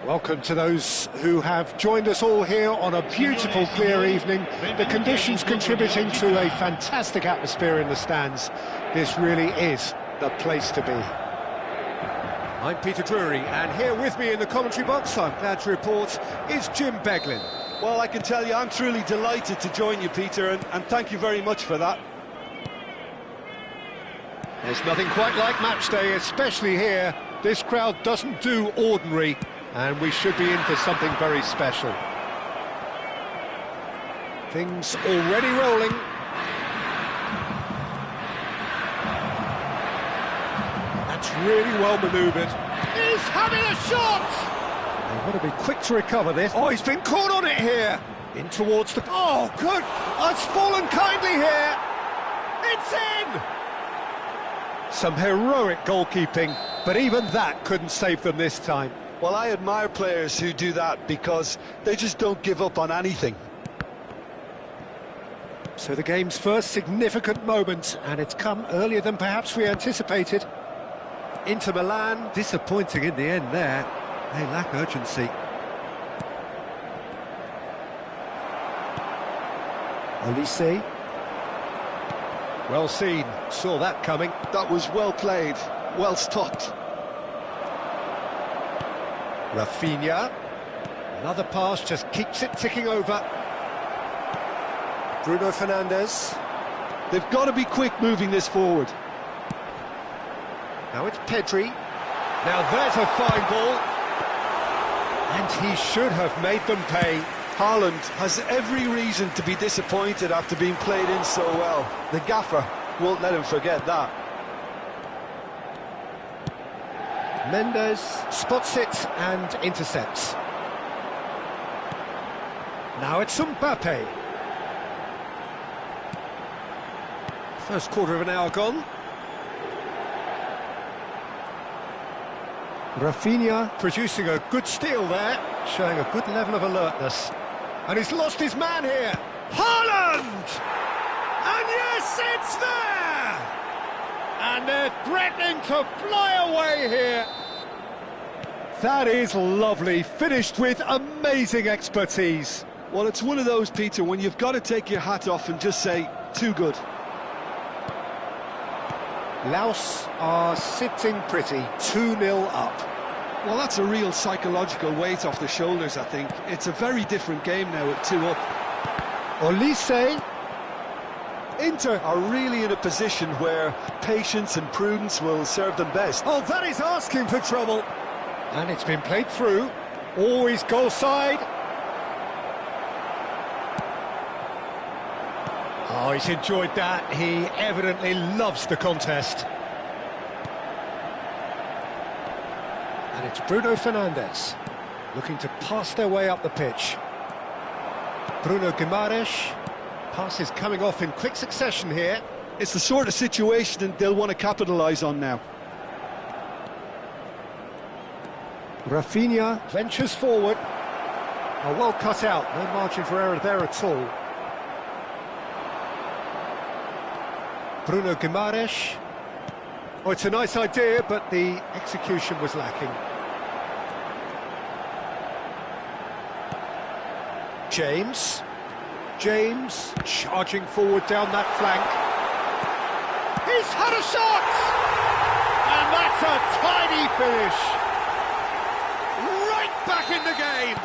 Welcome to those who have joined us all here on a beautiful, clear evening. The conditions contributing to a fantastic atmosphere in the stands. This really is the place to be. I'm Peter Drury, and here with me in the commentary box, I'm glad to report, is Jim Beglin. Well, I can tell you, I'm truly delighted to join you, Peter, and thank you very much for that. There's nothing quite like match day, especially here. This crowd doesn't do ordinary, and we should be in for something very special. Things already rolling. That's really well manoeuvred. He's having a shot! They want to be quick to recover this. Oh, he's been caught on it here. In towards the... Oh, good! It's fallen kindly here. It's in! Some heroic goalkeeping, but even that couldn't save them this time. Well, I admire players who do that because they just don't give up on anything. So the game's first significant moment, and it's come earlier than perhaps we anticipated. Inter Milan, disappointing in the end there. They lack urgency. Olise. Well seen, saw that coming. That was well played, well stopped. Rafinha. Another pass just keeps it ticking over. Bruno Fernandes. They've got to be quick moving this forward. Now it's Pedri. Now there's a fine ball. And he should have made them pay. Haaland has every reason to be disappointed after being played in so well. The gaffer won't let him forget that. Mendes spots it and intercepts. Now it's Mbappe. First quarter of an hour gone. Rafinha producing a good steal there, showing a good level of alertness. And he's lost his man here. Haaland! And yes, it's there! And they're threatening to fly away here. That is lovely, finished with amazing expertise. Well, it's one of those, Peter, when you've got to take your hat off and just say, too good. Laos are sitting pretty, 2-0 up. Well, that's a real psychological weight off the shoulders, I think. It's a very different game now at 2 up. Olise. Inter are really in a position where patience and prudence will serve them best. Oh, that is asking for trouble. And it's been played through. Always goal side. Oh, he's enjoyed that. He evidently loves the contest. And it's Bruno Fernandes looking to pass their way up the pitch. Bruno Guimaraes. Passes coming off in quick succession here. It's the sort of situation that they'll want to capitalise on now. Rafinha ventures forward. Oh, well cut out, no margin for error there at all. Bruno Guimaraes. Oh, it's a nice idea, but the execution was lacking. James charging forward down that flank. He's had a shot! And that's a tiny finish. Right back in the game.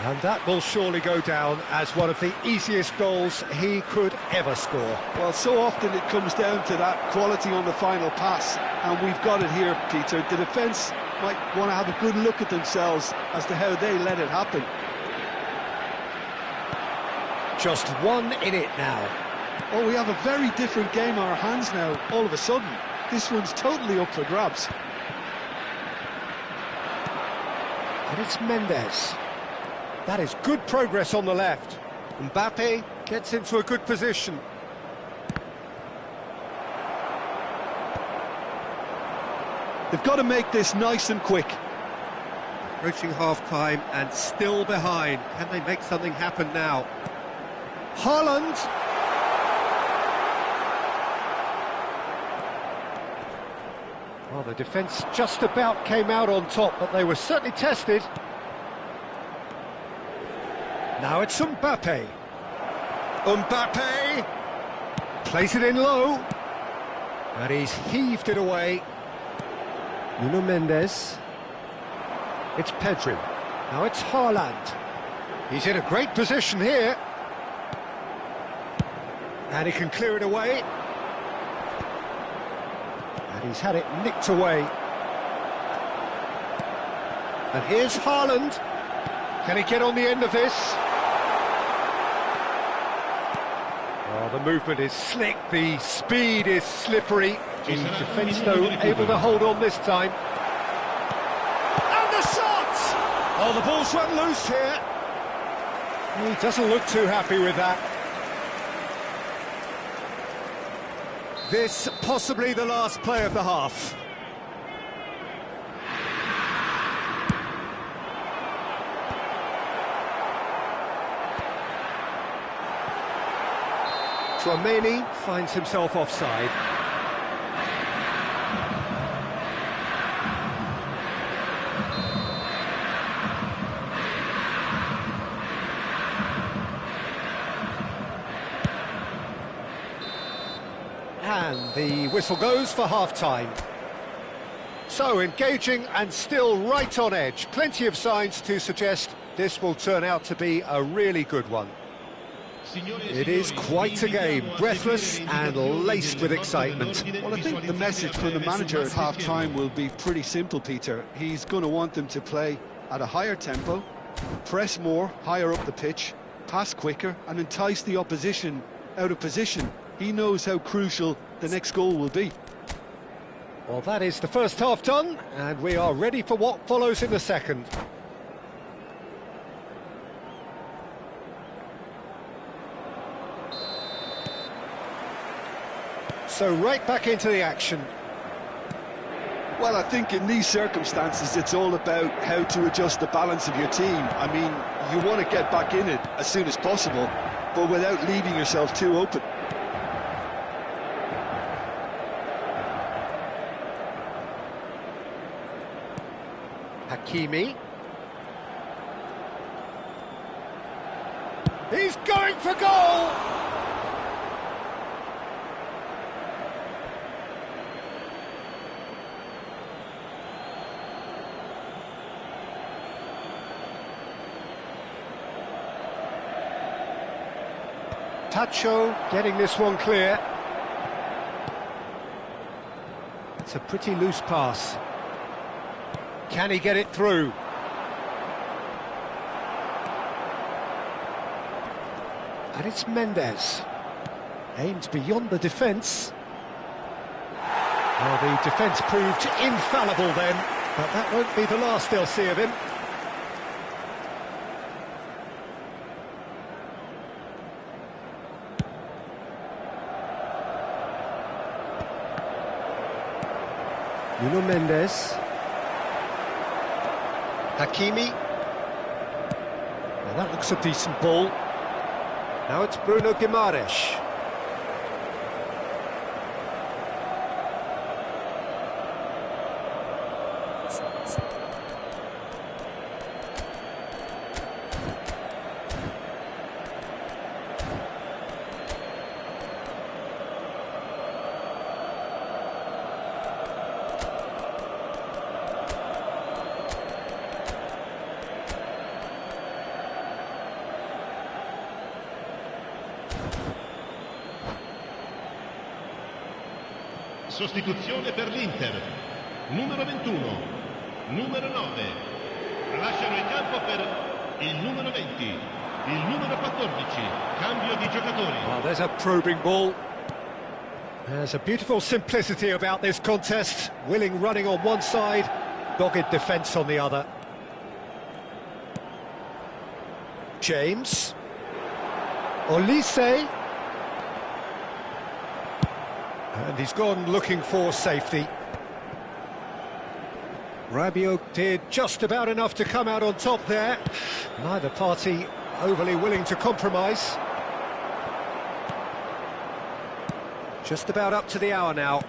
And that will surely go down as one of the easiest goals he could ever score. Well, so often it comes down to that quality on the final pass, and we've got it here, Peter. The defence might want to have a good look at themselves as to how they let it happen. Just one in it now. Oh, we have a very different game on our hands now, all of a sudden. This one's totally up for grabs. And it's Mendes. That is good progress on the left. Mbappe gets into a good position. They've got to make this nice and quick. Approaching half-time and still behind. Can they make something happen now? Haaland! Well, the defence just about came out on top, but they were certainly tested. Now it's Mbappe. Mbappe plays it in low, and he's heaved it away. Nuno Mendes. It's Pedri. Now it's Haaland. He's in a great position here. And he can clear it away. And he's had it nicked away. And here's Haaland. Can he get on the end of this? Oh, the movement is slick, the speed is slippery. The defence, though, able to hold on this time. And the shot! Oh, the ball's run loose here. He doesn't look too happy with that. This possibly the last play of the half. Tchouaméni finds himself offside. And the whistle goes for half-time. So engaging and still right on edge. Plenty of signs to suggest this will turn out to be a really good one. It is quite a game, breathless and laced with excitement. Well, I think the message from the manager at half-time will be pretty simple, Peter. He's going to want them to play at a higher tempo, press more, higher up the pitch, pass quicker and entice the opposition out of position. He knows how crucial the next goal will be. Well, that is the first half done, and we are ready for what follows in the second. So right back into the action. Well, I think in these circumstances it's all about how to adjust the balance of your team. I mean, you want to get back in it as soon as possible, but without leaving yourself too open. Hakimi. He's going for goal! Tacho getting this one clear. It's a pretty loose pass. Can he get it through? And it's Mendes. Aimed beyond the defence. Well, the defence proved infallible then, but that won't be the last they'll see of him. Nuno Mendes. Hakimi. Now that looks a decent ball. Now it's Bruno Guimaraes. Sostituzione per l'Inter, numero 21, numero 9, lasciano il campo per il numero 20, il numero 14, cambio di giocatori. Oh, there's a probing ball. There's a beautiful simplicity about this contest. Willing running on one side, dogged defence on the other. James. Olise. And he's gone looking for safety. Rabiot did just about enough to come out on top there. Neither party overly willing to compromise. Just about up to the hour now.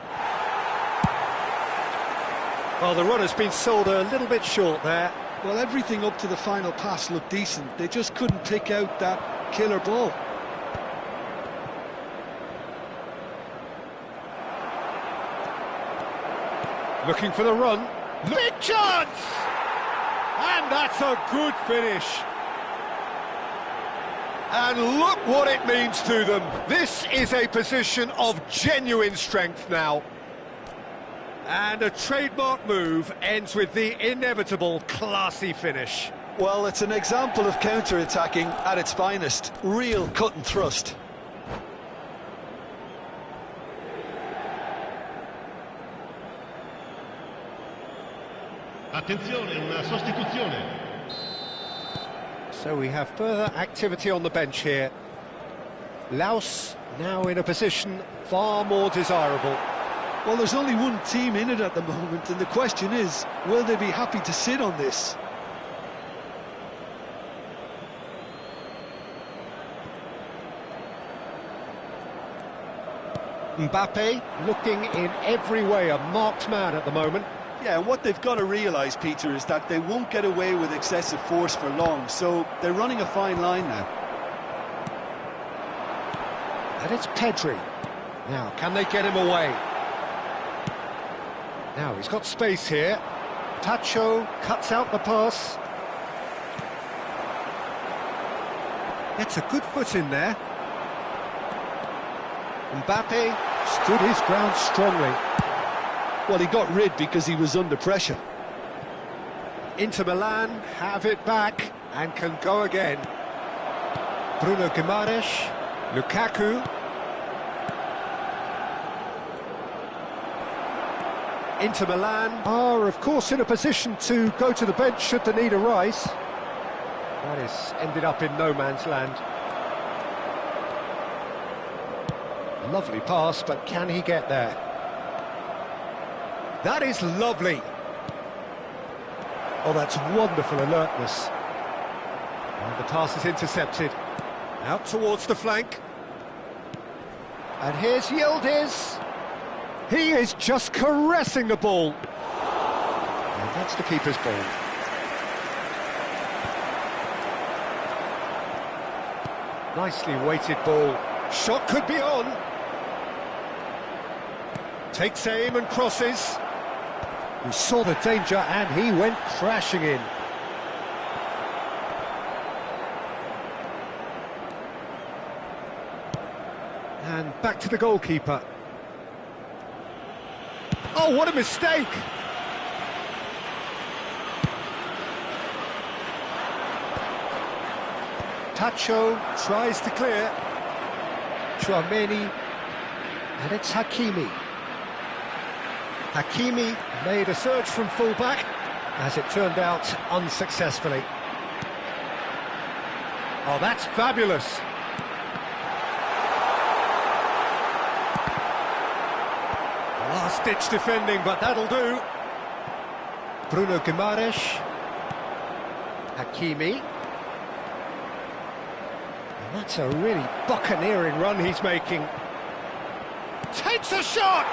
Well, the run has been sold a little bit short there. Well, everything up to the final pass looked decent. They just couldn't pick out that killer ball. Looking for the run. Big chance! And that's a good finish. And look what it means to them. This is a position of genuine strength now. And a trademark move ends with the inevitable classy finish. Well, it's an example of counter-attacking at its finest. Real cut and thrust. Attenzione, una sostituzione. So we have further activity on the bench here. Laos now in a position far more desirable. Well, there's only one team in it at the moment, and the question is, will they be happy to sit on this? Mbappe looking in every way a marked man at the moment. Yeah, and what they've got to realise, Peter, is that they won't get away with excessive force for long, so they're running a fine line now. And it's Pedri. Now, can they get him away? Now, he's got space here. Tacho cuts out the pass. Gets a good foot in there. Mbappe stood his ground strongly. Well, he got rid because he was under pressure. Inter Milan have it back and can go again. Bruno Guimaraes, Lukaku. Inter Milan are, of course, in a position to go to the bench should the need arise. That has ended up in no man's land. Lovely pass, but can he get there? That is lovely. Oh, that's wonderful alertness. And the pass is intercepted. Out towards the flank. And here's Yildiz. He is just caressing the ball. And that's the keeper's ball. Nicely weighted ball. Shot could be on. Takes aim and crosses. He saw the danger and he went crashing in. And back to the goalkeeper. Oh, what a mistake! Tacho tries to clear. Chouameni, and it's Hakimi. Hakimi made a surge from full-back, as it turned out, unsuccessfully. Oh, that's fabulous! Last-ditch defending, but that'll do. Bruno Guimaraes. Hakimi. And that's a really buccaneering run he's making. Takes a shot!